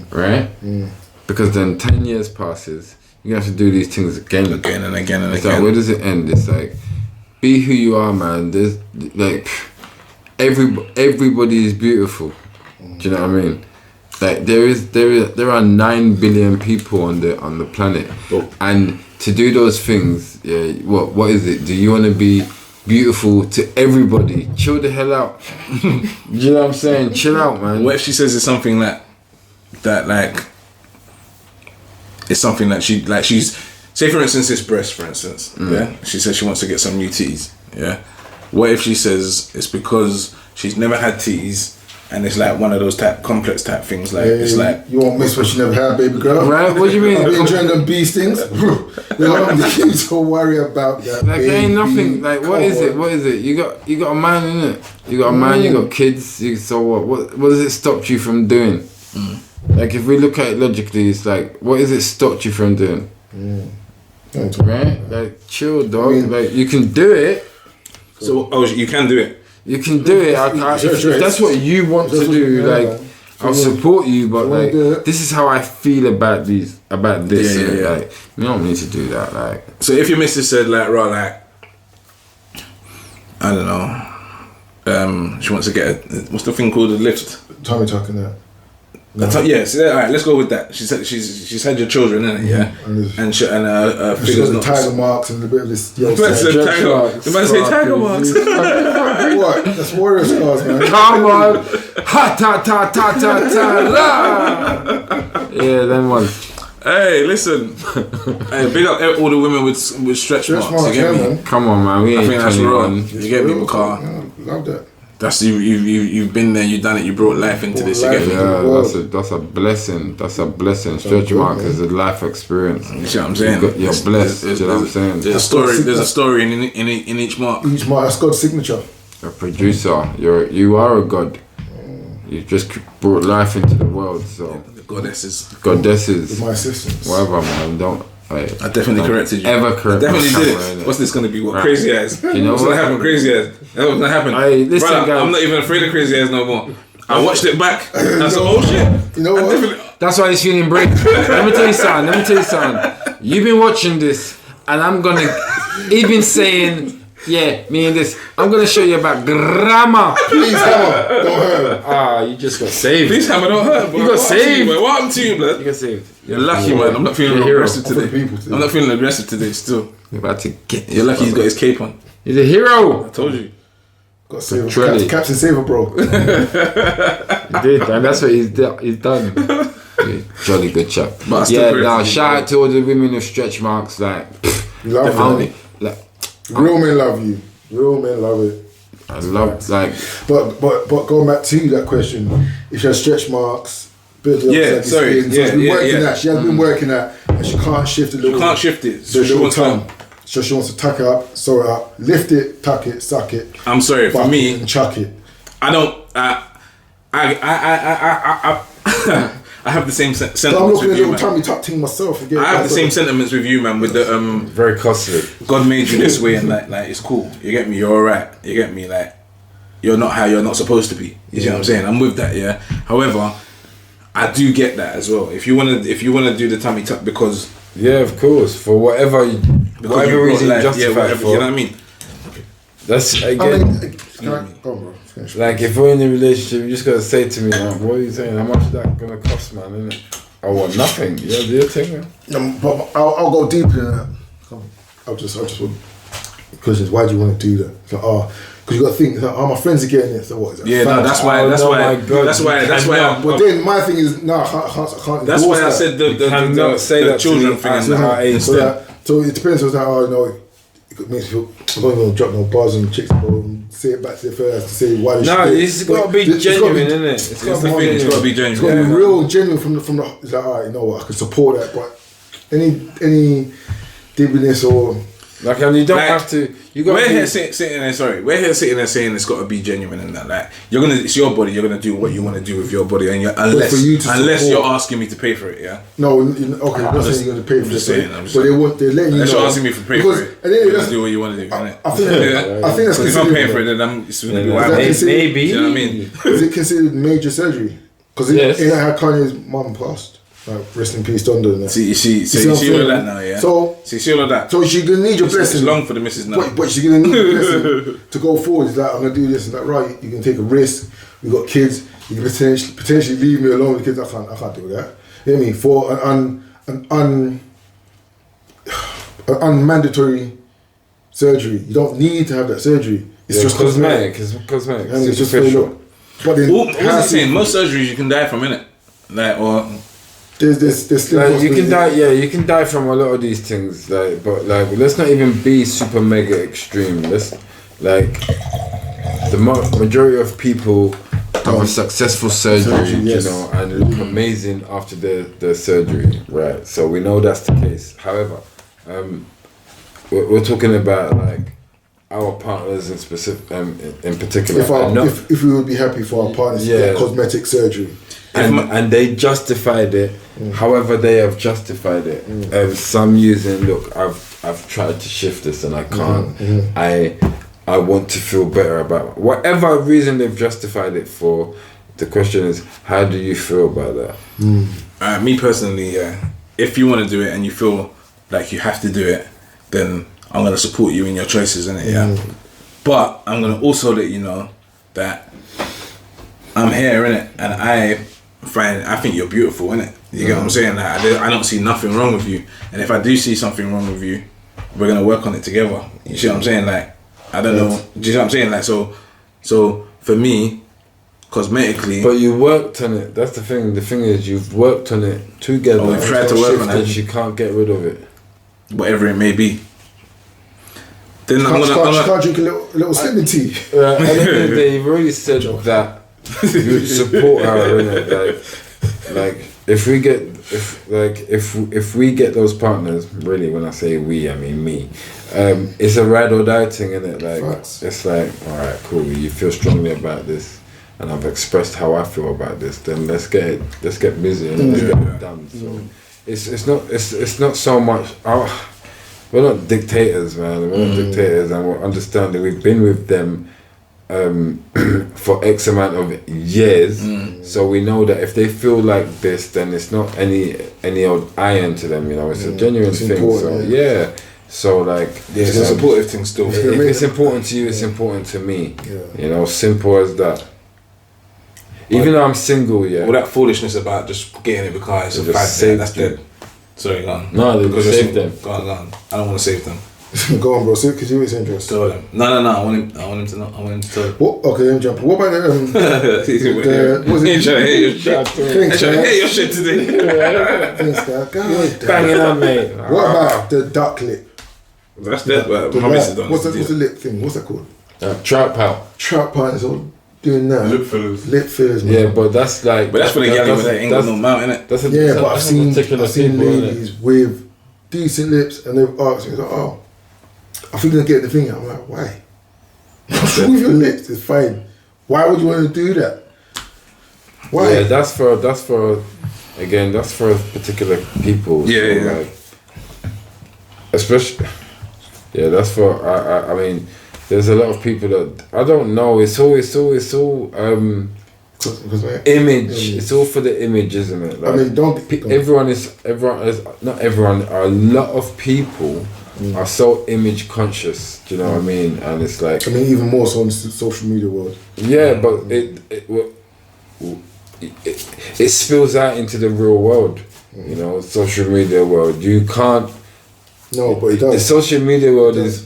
Right? Because then 10 years passes, you have to do these things again. Again and again and It's like, again. where does it end? It's like, be who you are, man. There's like, everybody is beautiful. Do you know what I mean? Like there are 9 billion people on the planet, and to do those things, yeah. What is it? Do you want to be beautiful to everybody? Chill the hell out. Do you know what I'm saying? Chill out, man. What if she says it's something like it's something that she's say for instance this breast, for instance, yeah. She says she wants to get some new titties, yeah. What if she says it's because she's never had titties and it's like one of those type complex type things. Like it's like you won't miss what you never had, baby girl. Right? What do you mean? I've been enjoying them bee stings. You don't need to worry about that. Like there ain't nothing. Like what is it? What is it? You got a man in it. You got a man. You got kids. So what? What does it stop you from doing? Like if we look at it logically, it's like what is it stopped you from doing? Right? Like chill, dog. Like you can do it. so. Oh, you can do it. You can do it. If that's what you want to do, like I'll support you. But like this is how I feel about this. Like you don't need to do that. Like So if your missus said like, right, like I don't know, she wants to get what's the thing called, a lift? Tommy talking that. Yeah, so alright, let's go with that. She said she's had your children, innit? Yeah, and She's figures got the not. tiger marks and a bit of this. The man said tiger marks. What? That's warrior scars, man. come on, ha ta ta ta ta ta la. Yeah, then one. Hey, listen. Hey, big up all the women with stretch marks. You get me? man. Come on, man. We I ain't think that's 21. wrong. You get me, Bakar? Love that. That's you've been there, you've done it, you brought life into this. You get me? Yeah, that's a blessing. That's a blessing. Stretch mark is a life experience. You see what I'm saying? You're blessed. You know what I'm saying? There's a story in each mark. Each mark, that's God's signature. A producer. You are a god. You just brought life into the world. So The goddesses. goddesses, My assistants. whatever, man. Don't. I definitely corrected you. Ever correct? I definitely my did camera, it. innit? What's this gonna be? What Right. crazy eyes? You know What's what? gonna happen? Crazy eyes. That's what's gonna happen. Hey, listen, Brother, guys. I'm not even afraid of crazy eyes no more. I watched it back. I said, oh shit. You know what? That's why he's feeling brave. Let me tell you something. You've been watching this, and I'm gonna. He's been saying, yeah, me and this. I'm gonna show you about grammar. Please, Hammer, don't hurt him. You just got saved. Please, Hammer, don't hurt. You got saved. What happened to you, blood? You got saved. You're lucky, man. I'm not feeling You're a hero. aggressive today. People today. I'm not feeling aggressive today. Still, You're about to get. you're lucky he's got his cape on. He's a hero. I told you. Got Saver. Trelly. Captain Saver, bro. He did, and that's what he's done. Yeah, jolly good chap. But I still Yeah, corrected now you, shout out to all the women with stretch marks. Like, You love only, it. like Real men love you. Real men love it. I love like. But going back to that question, if she has stretch marks, build it up Yeah, like sorry. skin, so she's been Yeah, working yeah. that. She has been working that, and she can't shift it. You can't shift it. So The she little wants tongue. to. So she wants to tuck it up, sew it up, lift it, tuck it, suck it. I'm sorry. For buck me, it and chuck it. I don't. I have the same So I'm sentiments looking with at you, little man. tummy tuck thing myself again. I have the same sentiments with you, man. With the Very costly. God made you this way, and like it's cool. You get me? You're alright. You get me? Like you're not how you're not supposed to be. You see what I'm saying? I'm with that. Yeah. However, I do get that as well. If you wanna do the tummy tuck because Yeah, of course. For whatever you reason brought you justify whatever, it for. you know what I mean? That's I again. mean, go on, bro. Finish. Like if we're in a relationship, you just gotta say to me, like, what are you saying? How much is that gonna cost, man? Innit? I want nothing. Yeah, do your thing, man. But I'll go deeper in that. I'll just want questions. Why do you want to do that? It's like, because you got to think. It's like, my friends are getting it. So what is it? Yeah, no, that's why. Oh, That's no, why. my God, That's why. you That's why. cannot. But then my thing is, no, I can't. That's endorse why I that. said the cannot say the that to children me thing as and an that. art aid. So it depends on how I know. It makes me feel. I'm not going to drop no bars on chicks, bro. And say it back to the first to say why. No, it's got to be genuine, isn't it? It's That's got the to thing. It's got to be be It's got genuine. to be real and genuine from the. It's like, alright, you know what? I can support that, but any dibbiness or like, and you don't Like, have to. You got. We're here sitting there. Sorry, we're here sitting there saying it's got to be genuine and that. Like it's your body. You're gonna do what you want to do with your body, and unless for you to unless support- you're asking me to pay for it, yeah. no. Okay, I'm not saying you're going to pay for just it, saying, I'm just but saying. they're letting you Unless know. you're asking me for pay because for it, at the end you're of the gonna day, do what you want to do. innit? I think that's Because if I'm considered. paying for it, then it's gonna be Yeah, what that happens. considered- maybe. Do you know what I mean? Is it considered major surgery? Because Yes. in how Kanye's mum passed. Like, rest in peace, Donda. And that. See, You see what I'm all of saying? that now, yeah. So See all of that. she's gonna need your It's blessing. long for the missus now. But she's gonna need your blessing to go forward. It's like, I'm gonna do this and that. Right, you can take a risk. We got kids. You can potentially leave me alone with the kids. I can't do that. You know what I mean? For an unmandatory surgery, you don't need to have that surgery. It's just cosmetic. It's cosmetic. And it's just for superficial. look. But then, What was he saying? Most surgeries you can die from, innit? Like, or there's still Like, you can possibility. die, yeah, you can die from a lot of these things, like, but like, let's not even be super mega extreme. Let's, like, the majority of people Of a successful surgery, yes. you know, and it look amazing after the surgery, right? So we know that's the case. However, we're talking about like our partners in specific, in particular. If we would be happy for our partners to get cosmetic surgery, and they justified it, however they have justified it. Some using, look, I've tried to shift this and I can't. I want to feel better about whatever reason they've justified it for. The question is, how do you feel about that? Me personally, if you want to do it and you feel like you have to do it, then I'm going to support you in your choices, innit? Yeah. But I'm going to also let you know that I'm here, innit? And I think you're beautiful, innit? You get what I'm saying? Like, I don't see nothing wrong with you. And if I do see something wrong with you, we're going to work on it together. You see what I'm saying? Like, I don't know. Do you see what I'm saying? Like, so for me, cosmetically. But you worked on it. That's the thing. The thing is, you've worked on it together. We've tried to work on it. You can't get rid of it. Whatever it may be. Then can't drink a little slimming tea. At the end of the day, you've already said that you support her, innit? Like if we get those partners, really, when I say we, I mean me. It's a ride or die thing, innit? Like it's like, all right, cool. You feel strongly about this, and I've expressed how I feel about this. Then let's get busy and let's get it done. So it's not so much. We're not dictators, man. We're not dictators, and we're understanding. We've been with them for X amount of years, so we know that if they feel like this, then it's not any old iron to them. You know, it's a genuine thing. So so like, it's a supportive thing still. If it's important to you, it's important to me. You know, simple as that. Even though I'm single, all that foolishness about just getting it because it's a bad that's dead. Sorry, go on. No, because save them. Go on. I don't want to save them. Go on, bro. Because you was interested. Tell them. No. I want him to know. I want him to tell them. What? Okay, let me jump. What about the was it? Trying to hear your shit. Trying to hear your shit today. Thanks, guy. Banging on, mate. What about the duck lip? That's dead. What's the lip thing? What's that called? Trout pout. Trout pout is all doing that. Lip fillers, man. Yeah, but that's like. But that's for the galley with that ain't got no mouth, innit? But I've seen ladies with decent lips, and they've asked me, like, oh, I think they're getting the thing out. I'm like, why? What's wrong with your lips? It's fine. Why would you want to do that? Why? Yeah, that's for particular people. Yeah, so like, especially. Yeah, that's for. I mean. There's a lot of people that I don't know. It's all image. It's all for the image, isn't it? Like, I mean, everyone is not everyone. A lot of people are so image conscious. Do you know what I mean? And it's like, I mean, even more so in the social media world. Yeah, but it spills out into the real world. You know, social media world. You can't. No, but it does. The social media world is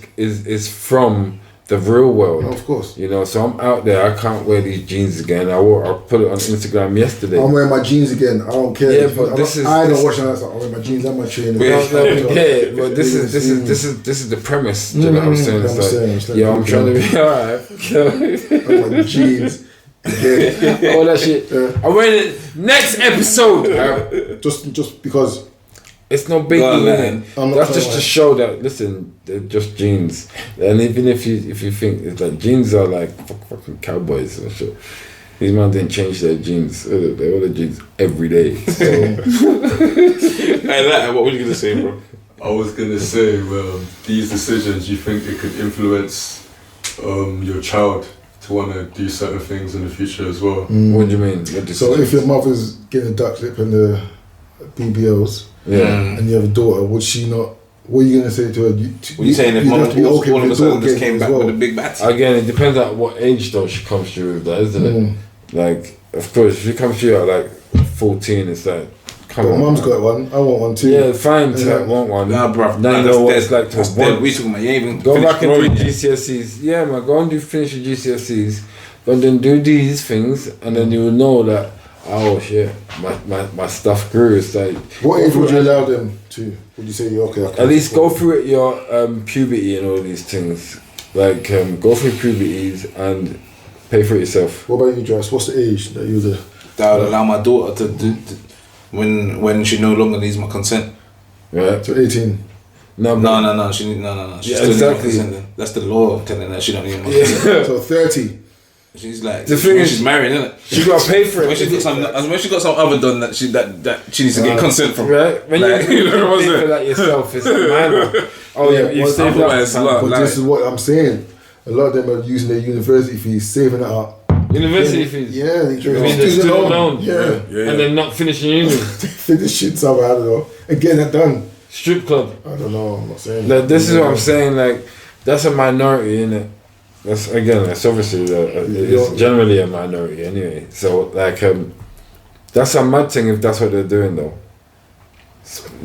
from the real world. No, of course. You know, so I'm out there. I can't wear these jeans again. I put it on Instagram yesterday. I'm wearing my jeans again. I don't care. Yeah, but I don't watch that. I wear my jeans and my trainers. Yeah, but this is the premise. Do you know what I'm saying? I'm trying to be alright. My jeans. All that shit. I'm wearing it next episode. Just because. It's no big deal, man. That's just to show that, listen, they're just jeans. And even if you think it's like jeans are like fucking cowboys and shit. These men didn't change their jeans. They wear the jeans every day. So. What were you gonna say, bro? I was gonna say, well, these decisions, you think it could influence your child to want to do certain things in the future as well? What do you mean? So if your mother's getting a duck lip and the BBLs, and you have a daughter, would she not? What are you gonna say to her? What are you saying if mom all of a sudden just came back with a big bat? Again, it depends on what age though she comes to you with that, isn't it? Like, of course, if she comes to you at like 14, it's like, come on. Mum's got one. I want one too. Yeah, fine to want one. Nah, bruv. Now you know what it's like to want. We talking about you ain't even go back and do GCSEs. Yeah, man, go and finish your GCSEs, but then do these things, and then you will know that. Oh shit! My stuff grew. It's like, what age would you allow them to? Would you say okay? At least go through your puberty and all these things. Like go through puberties and Pay for it yourself. What about you, Josh? What's the age that you the? That would allow my daughter to do when she no longer needs my consent. Right. So 18. No. She Yeah, still needs my exactly. consent. Then. That's the law telling her she don't need my consent. So 30. She's like, The thing is- she's married, isn't it? She gotta pay for it. When she got some other done that she needs to get consent from. Right? When Like, you know what I'm pay for saying? that yourself, it's minor. Oh yeah, you well, saved otherwise, that. look, But like- this is what I'm saying. A lot of them are using their university fees, saving it up. University fees. Yeah, they I mean, they're still loan. Yeah. Yeah. And they're not finishing uni. Finish shit somehow, I don't know. And getting that done. Strip club. I don't know, I'm not saying. Like, this is what I'm saying. Like, that's a minority, innit? That's obviously it's generally a minority anyway. So like, that's a mad thing if that's what they're doing though.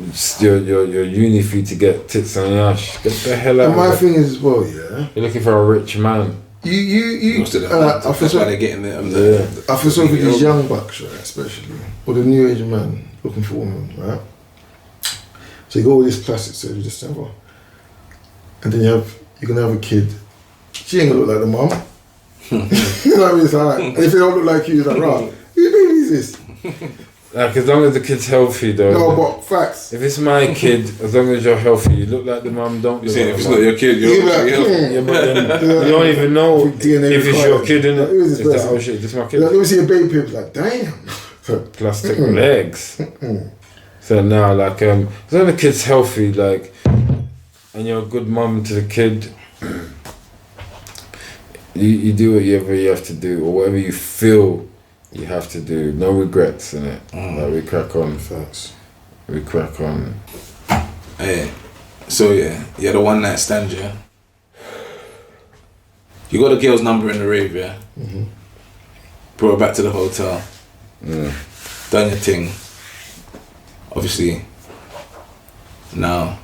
It's your uni fee to get tits on your ass. Get the hell out. And my of it. thing is, well, yeah. You're looking for a rich man. You Most of them, I that's feel why so, they're getting it. I feel sorry for these young bucks, right, especially, or the new age man looking for women, right? So you go with this plastic surgery, this whatever, and then you're gonna have a kid. She ain't gonna look like the mum. You know what I mean? It's like, and if they don't look like you, it's like, right, whose baby is this? Like, as long as the kid's healthy though. No, but facts. If it's my kid, as long as you're healthy, you look like the mum, don't You look saying like if the it's not mum. your kid, you're Yeah, not Yeah, but then you don't even know if DNA it's your required. kid, innit? Like, who is this It's like, person? oh shit, this is my Like, kid. let me see a baby pip, like, damn. Plastic legs. So now, like, as long as the kid's healthy, like, and you're a good mum to the kid, you do whatever you have to do, or whatever you feel you have to do. No regrets in it. Like, we crack on. Facts. We crack on. Hey, so yeah, the one night stand, yeah. You got the girl's number in the rave, yeah. Brought her back to the hotel. Done your thing. Obviously. Now,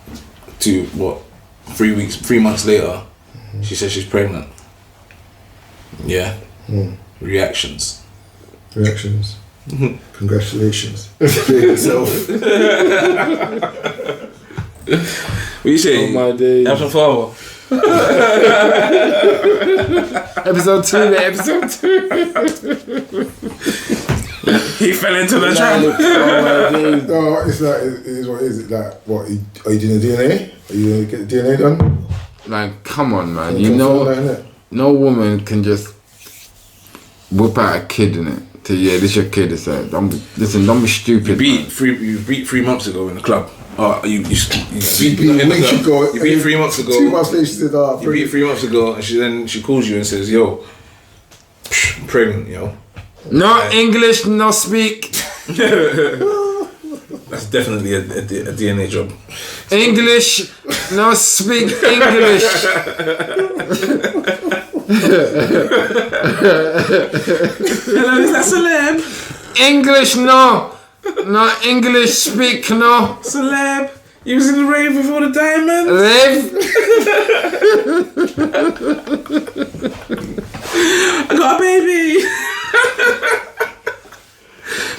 3 months later, she says she's pregnant. Yeah. Reactions. Reactions. Congratulations. Yourself. What you say? Oh my days. Have some father. Episode 2, mate, episode 2. He fell into the trap. Oh my days. No, it's like, it is what is it? Like, what, are you doing the DNA? Are you going to get the DNA done? Like, come on, man. Confirm You know, that, innit? no woman can just whip out a kid in it. To, yeah, this your kid. It's like, don't be stupid. You beat 3 months ago in the club. You beat beat in the weeks club. ago. You beat 3 months ago. 2 months later, she said, You beat 3 months ago, and she calls you and says, "Yo, I'm pregnant, yo." No English, no speak. That's definitely a DNA job. English, no speak English. Hello, is that celeb? English, no. No English speak, no. Celeb, you was in the rave with all the diamonds. Live. I got a baby.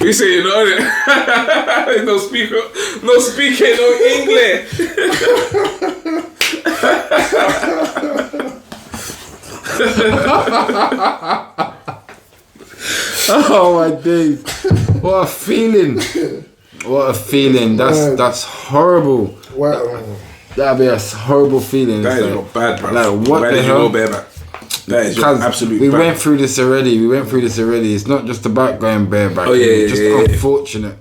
You say you know it. No speaking, no English. Oh my days. What a feeling. What a feeling. That's horrible. Wow. That'd be a horrible feeling. That It's is like- not bad, bro. Like, what Why the did you hell? go bareback? That is your Because absolute we bad. went through this already. It's not just about going bareback. Oh, yeah, It's yeah, just yeah, yeah. unfortunate.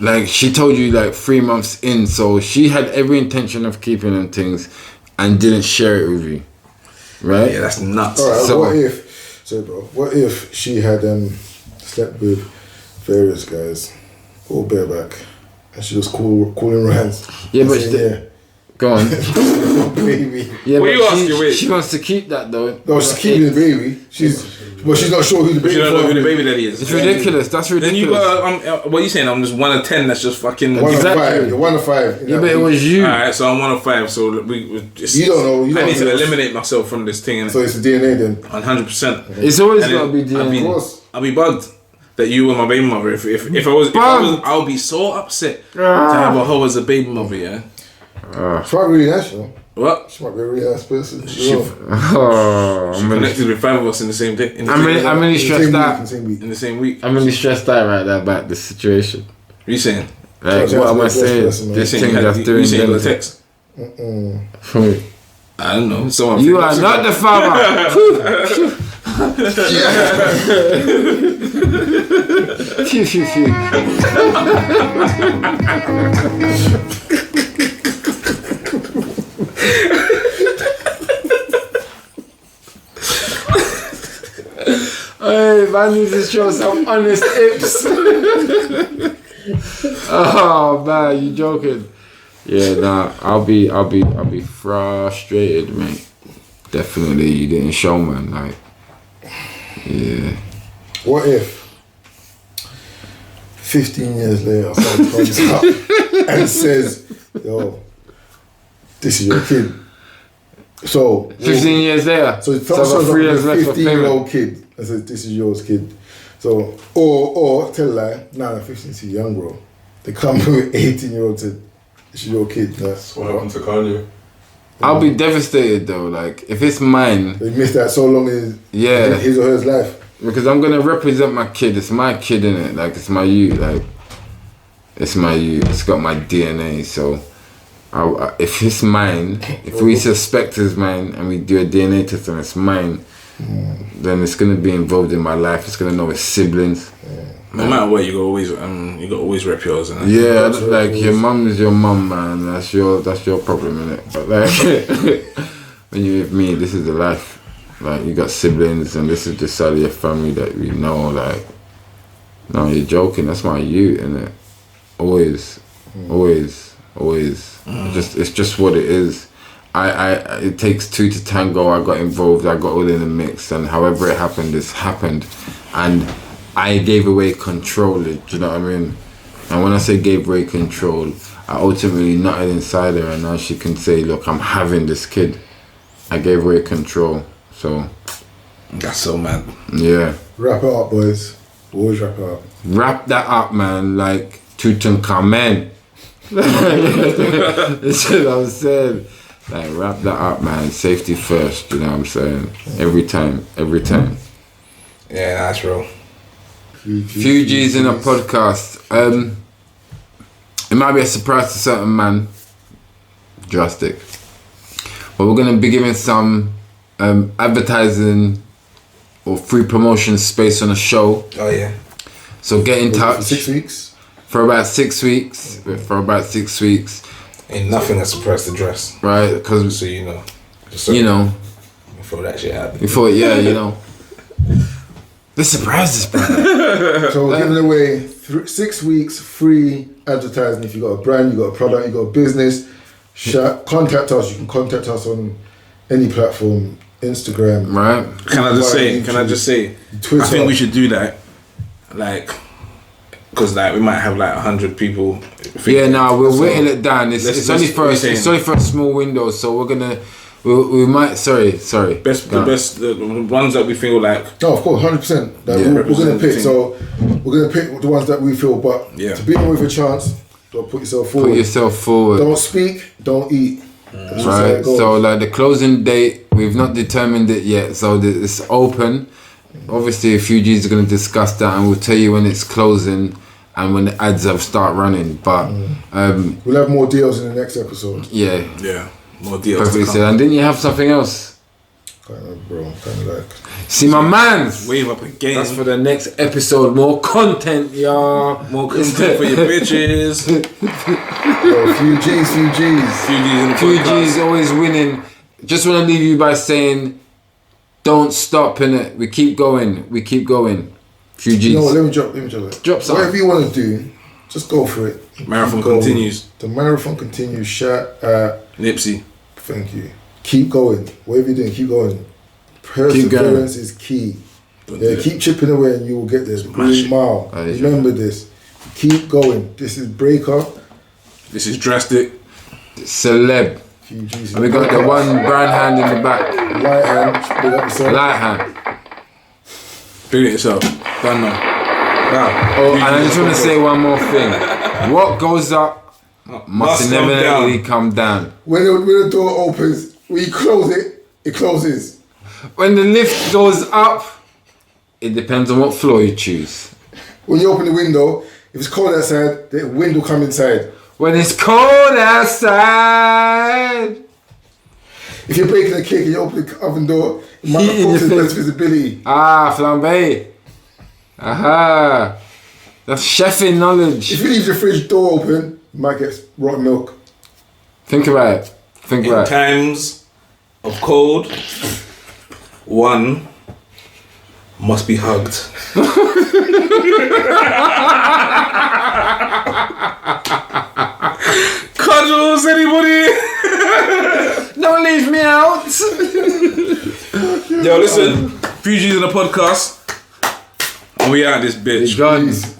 Like she told you like 3 months in, so she had every intention of keeping them things, and didn't share it with you, right? Yeah, that's nuts. Alright, So- what if she had slept with various guys, all bareback, and she was calling rounds? Yeah, but saying, Go on. yeah, baby. Yeah, What but you asking, wait? she wants to keep that though. No, she's keeping the baby. But she's not sure who the baby. You don't know who the is. baby daddy is. It's ridiculous. That's Then you ridiculous. got what are you saying? I'm just 1 of 10. That's just fucking. One Exactly. of 5. You're 1 of 5. Yeah, but it was you. Alright, so I'm 1 of 5. So we just. You don't know. You I don't need to know. eliminate myself from this thing. So it's the DNA then. 100%. It's always And got to then- be I DNA. mean, Of course. I'll be bugged that you were my baby mother. If I was, I'll be so upset to have a hoe as a baby mother. Yeah. It's not really nice, though. What? She might be a real ass person. She Oh, connected with 5 of us in the same day. I'm really stressed out. In the same week. I'm really stressed out right now about this situation. What are you saying? Like, So what am I that's the saying? best person, This You thing saying that's doing you saying you got a them. text? For me. I don't know. Someone. You are not the father. Phew, phew, phew. Hey, man needs to show some honest ips. Oh man, you joking? Yeah, nah. I'll be frustrated, mate. Definitely, you didn't show, man. Like, yeah. What if 15 years later someone comes up and says, yo, this is your kid. So 15 years later. So So about 3 years left for 15-year-old payment. kid and says, this is yours, kid. So or tell a lie, nah, 15 is too young, bro. They come with 18-year-old said, this is your kid. Nah. That's what happened to Kanye. I'll be devastated though. Like, if it's mine, They missed that so long in yeah. his or her life. Because I'm gonna represent my kid. It's my kid, innit? Like, it's my youth. Like, it's my youth. It's got my DNA. So, if it's mine, if we suspect it's mine and we do a DNA test and it's mine, then it's gonna be involved in my life. It's gonna know its siblings. No matter what, you got always rep yours. And Yeah, like your mum is your mum, man. That's your problem, innit? But like, when you with me, this is the life. Like, you got siblings, and this is the side of your family that we know. Like, no, you're joking. That's my youth, innit? Always. It's just what it is. It takes two to tango. I got involved. I got all in the mix, and however it happened, it's happened, and I gave away control. Do you know what I mean? And when I say gave away control, I ultimately nutted inside her, and now she can say, "Look, I'm having this kid." I gave away control. So that's so mad. Yeah. Wrap it up, boys. Always wrap it up. Wrap that up, man. Like Tutankhamen. That's what I'm saying. Like, wrap that up, man. Safety first. You know what I'm saying? Every time. Yeah, that's real. Few G's in a podcast. It might be a surprise to certain man. Drastic. But we're gonna be giving some advertising or free promotion space on the show. Oh yeah. So get in touch. 6 weeks. For about 6 weeks. Ain't nothing that's surprised to dress. Right? Because So you know. you know. Before that shit happened. Before, yeah, you know. The surprises, bro. So we're giving away 6 weeks free advertising. If you got a brand, you got a product, you got a business, contact us. You can contact us on any platform, Instagram. Right? Can I just say? Twitter. I think we should do that. Like, because like we might have like 100 people. Yeah, we're whittling it down. It's Let's- only for let's- it's only for a small window, so we're gonna we might sorry. The ones that we feel like. No, of course, 100%. Yeah. We're gonna pick. So we're gonna pick the ones that we feel. But Yeah. to be on with a chance, don't put yourself forward. Put yourself forward. Don't speak. Don't eat. That's just how Right. it goes. So like the closing date, we've not determined it yet. So it's open. Obviously, a few G's are gonna discuss that, and we'll tell you when it's closing and when the ads have start running. But we'll have more deals in the next episode. yeah. Yeah. More deals. Perfectly to said. come. And didn't you have something else? Kind of, bro. Kind of like. See my man's. Wave up again. That's for the next episode. More content, y'all. More content for your bitches. Yo, few G's. Few G's in the Few podcast. G's always winning. Just want to leave you by saying, don't stop in it. We keep going. Few G's. You know what? Let me drop it. Drop something. Whatever you want to do, just go for it. Marathon Keep going. continues. The marathon continues. Shout out. Nipsey. Thank you. Keep going. Whatever you're doing, keep going. Perseverance is key. Yeah, keep chipping away and you will get there. The green mile. Remember this. Keep going. This is Breaker. This is Drastic. Celeb. Few G's. And we got the one brown hand in the back. Light hand. Big up yourself. Light hand. Big it yourself. Done now. Wow. Oh, and I just want to say one more thing. What goes up must inevitably come down. When the door opens, when you close it, it closes. When the lift goes up, it depends on what floor you choose. When you open the window, if it's cold outside, the wind will come inside. When it's cold outside. If you're baking a cake and you open the oven door, it might Heat in not your best face. visibility. Ah, flambe. Aha. That's chefing knowledge. If you leave your fridge door open, you might get rotten milk. Think about it. Think In about it. times of cold, one must be hugged. Cuddles, anybody? Don't leave me out. Yo, listen, Fuji's in the podcast, and we out this bitch. Guns.